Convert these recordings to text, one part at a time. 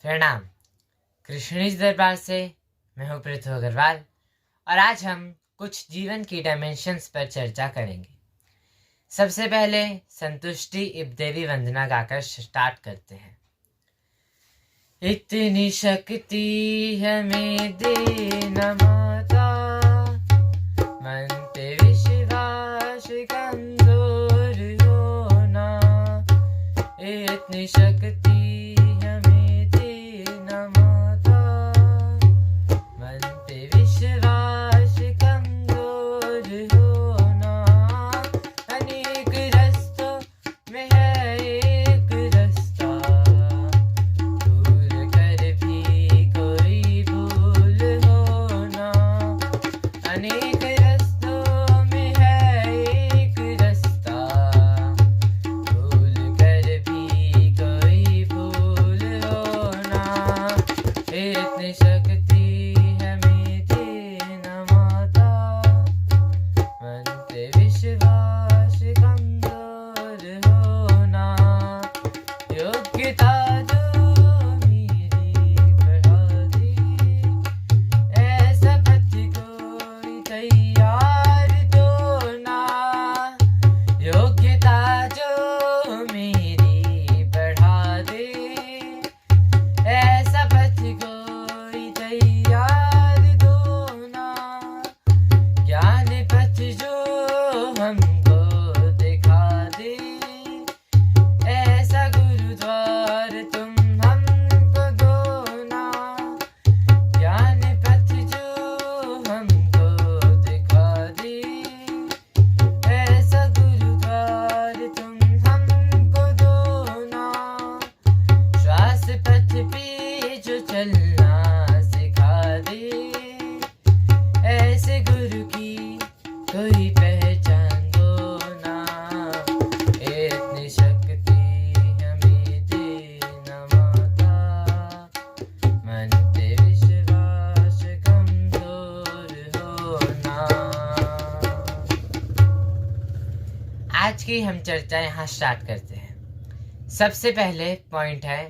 प्रणाम। कृष्णेश दरबार से मैं हूँ पृथ्वी अग्रवाल और आज हम कुछ जीवन की डायमेंशंस पर चर्चा करेंगे। सबसे पहले संतुष्टि इब देवी वंदना गाकर स्टार्ट करते हैं। इतनी शक्ति हमें देना माता, मन पे विश्वास कमजोर होना। इतनी शक्ति हमें देना माता, मन पे विश्वास कमजोर होना। अनेक रास्तों में है एक रास्ता, भूल कर भी कोई भूल होना। अनेक रास्तों में है एक रास्ता, भूल कर भी कोई भूल होना। इतनी शक्ति हमें देना माता, मन पे विश्वास कमजोर होना। योग्यता जो मेरी बढ़ा दे, ऐसा पथ कोई तैयार तो ना। योग्यता जो मेरी बढ़ा दे, ऐसा पथ कोई तैयार दो ना। ज्ञान पथ जो हमको दिखा दे, ऐसा गुरुद्वार तुम हमको दो ना। ज्ञान पथ जो हमको दिखा दे, ऐसा गुरुद्वार तुम हमको दो ना। श्वास पथ पे जो चलना सिखा दे, ऐसे गुरु की कोई पहचान दो ना। इतनी शक्ति हमें देना माता, मन पे विश्वास कमजोर होना। आज की हम चर्चा यहाँ स्टार्ट करते हैं। सबसे पहले पॉइंट है,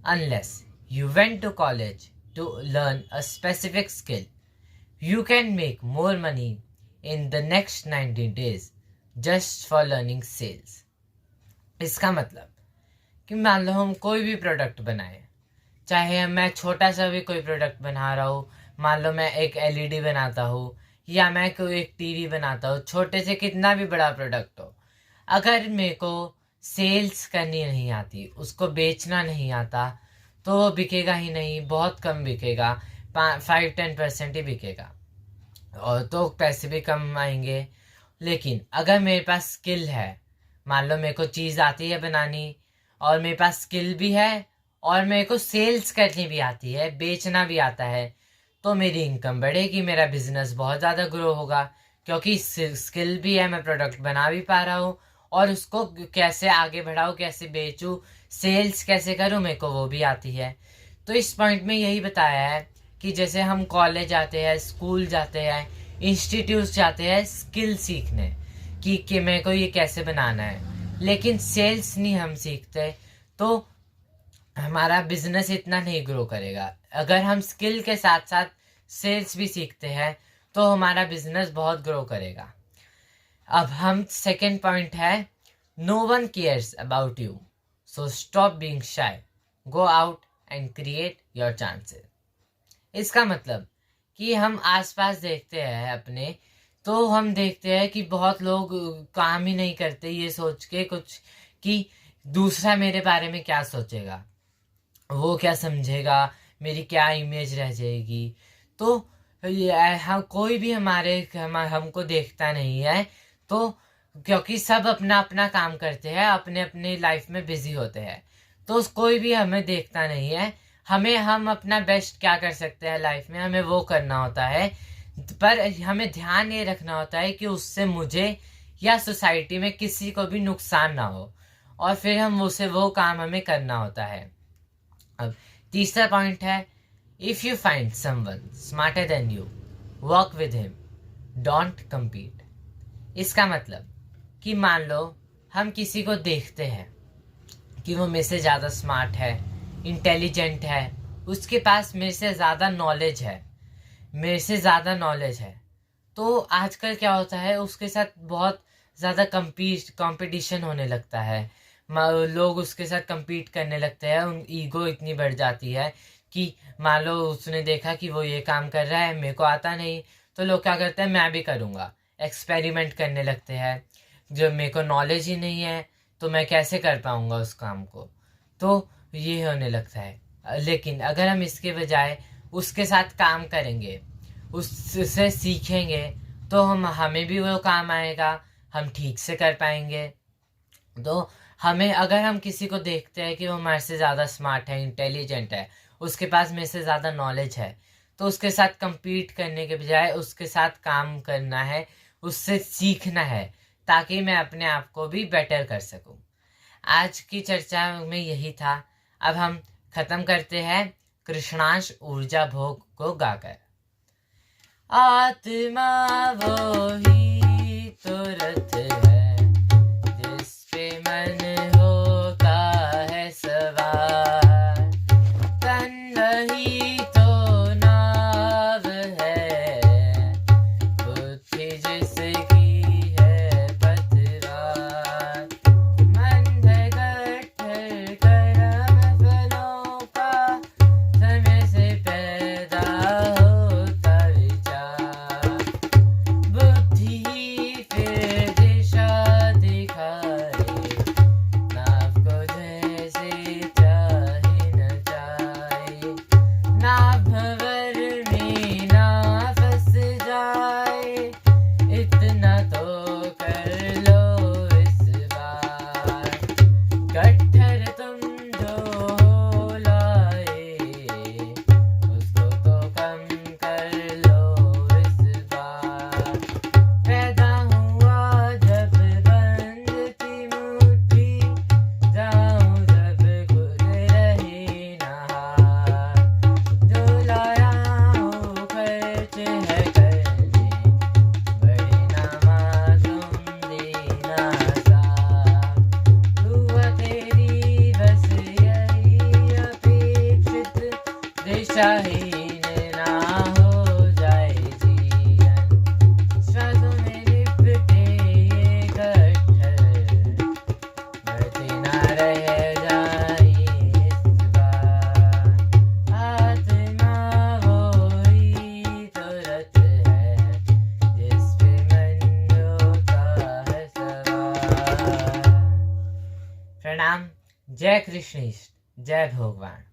unless you went to college to learn a specific skill, you can make more money in the next 90 days just for learning sales. इसका मतलब कि मान लो हम कोई भी प्रोडक्ट बनाए, चाहे मैं छोटा सा भी कोई प्रोडक्ट बना रहा हूँ, मान लो मैं एक एलईडी बनाता हूँ या मैं कोई एक टीवी बनाता हूँ, छोटे से कितना भी बड़ा प्रोडक्ट हो, अगर मेरे को सेल्स करनी नहीं आती, उसको बेचना नहीं आता, तो वो बिकेगा ही नहीं, बहुत कम बिकेगा, 5-10% ही बिकेगा और तो पैसे भी कम आएंगे। लेकिन अगर मेरे पास स्किल है, मान लो मेरे को चीज़ आती है बनानी और मेरे पास स्किल भी है और मेरे को सेल्स करनी भी आती है, बेचना भी आता है, तो मेरी इनकम बढ़ेगी, मेरा बिजनेस बहुत ज़्यादा ग्रो होगा, क्योंकि स्किल भी है, मैं प्रोडक्ट बना भी पा रहा हूँ और उसको कैसे आगे बढ़ाऊँ, कैसे बेचूँ, सेल्स कैसे करूँ, मेरे को वो भी आती है। तो इस पॉइंट में यही बताया है कि जैसे हम कॉलेज जाते हैं, स्कूल जाते हैं, इंस्टीट्यूट जाते हैं स्किल सीखने कि मेरे को ये कैसे बनाना है, लेकिन सेल्स नहीं हम सीखते तो हमारा बिजनेस इतना नहीं ग्रो करेगा। अगर हम स्किल के साथ साथ सेल्स भी सीखते हैं तो हमारा बिजनेस बहुत ग्रो करेगा। अब हम सेकेंड पॉइंट है, no one cares about you, so stop being shy, go out and create your chances. इसका मतलब कि हम आसपास देखते हैं अपने, तो हम देखते हैं कि बहुत लोग काम ही नहीं करते ये सोच के कुछ कि दूसरा मेरे बारे में क्या सोचेगा, वो क्या समझेगा, मेरी क्या इमेज रह जाएगी। तो हम कोई भी हमको देखता नहीं है, तो क्योंकि सब अपना अपना काम करते हैं, अपने अपने लाइफ में बिजी होते हैं, तो कोई भी हमें देखता नहीं है। हम अपना बेस्ट क्या कर सकते हैं लाइफ में, हमें वो करना होता है, पर हमें ध्यान ये रखना होता है कि उससे मुझे या सोसाइटी में किसी को भी नुकसान ना हो, और फिर हम उसे वो काम हमें करना होता है। अब तीसरा पॉइंट है, if you find someone smarter than you, work with him, don't compete. इसका मतलब कि मान लो हम किसी को देखते हैं कि वो मेरे से ज़्यादा स्मार्ट है इंटेलिजेंट है, उसके पास मेरे से ज़्यादा नॉलेज है, तो आजकल क्या होता है, उसके साथ बहुत ज़्यादा कंपटीशन होने लगता है। लोग उसके साथ compete करने लगते हैं, उन ईगो इतनी बढ़ जाती है कि मान लो उसने देखा कि वो ये काम कर रहा है, मेरे को आता नहीं, तो लोग क्या करते हैं, मैं भी करूँगा, एक्सपेरिमेंट करने लगते हैं। जब मेरे को नॉलेज ही नहीं है तो मैं कैसे कर पाऊँगा उस काम को, तो ये होने लगता है। लेकिन अगर हम इसके बजाय उसके साथ काम करेंगे, उससे सीखेंगे, तो हमें भी वो काम आएगा, हम ठीक से कर पाएंगे। तो हमें, अगर हम किसी को देखते हैं कि वो हमारे से ज़्यादा स्मार्ट है, इंटेलिजेंट है, उसके पास मेरे से ज़्यादा नॉलेज है, तो उसके साथ compete करने के बजाय उसके साथ काम करना है, उससे सीखना है, ताकि मैं अपने आप को भी बेटर कर सकूं। आज की चर्चा में यही था। अब हम ख़त्म करते हैं कृष्णांश ऊर्जा भोग को गाकर। आत्मा वो ही तो रथ है जिस पे मन होता है सवार, तन वही तो नाव है, बुद्धि जिसकी है पतवार, मन है गट्ठर कर्म फलों का, समय से पैदा होता विचार, बुद्धि ही फिर दिशा दिखाए, नाव को जैसे चाहे नचाए, नाव भंवर में ना फंस जाए, इतना तो कर लो इस बार, गट्ठर तुम जो लाए, उसको तो कम कर लो इस बार, पैदा हुआ जब बंद थी मुट्ठी, जाऊं जब खुद रही नहार, जो लाया हो खर्च है करने, बड़े नामा तुम देना साथ, दुआ तेरी बस यही अपेक्षित, दिशाहीन ना हो जाए जीवन, श्वासों में लिपटे ये गट्ठर, बढ़ते ना रह जाए इस बार, आत्मा वो ही तो रथ है जिस पे मन होता है सवार। प्रणाम। जय कृष्ण, जय भगवान।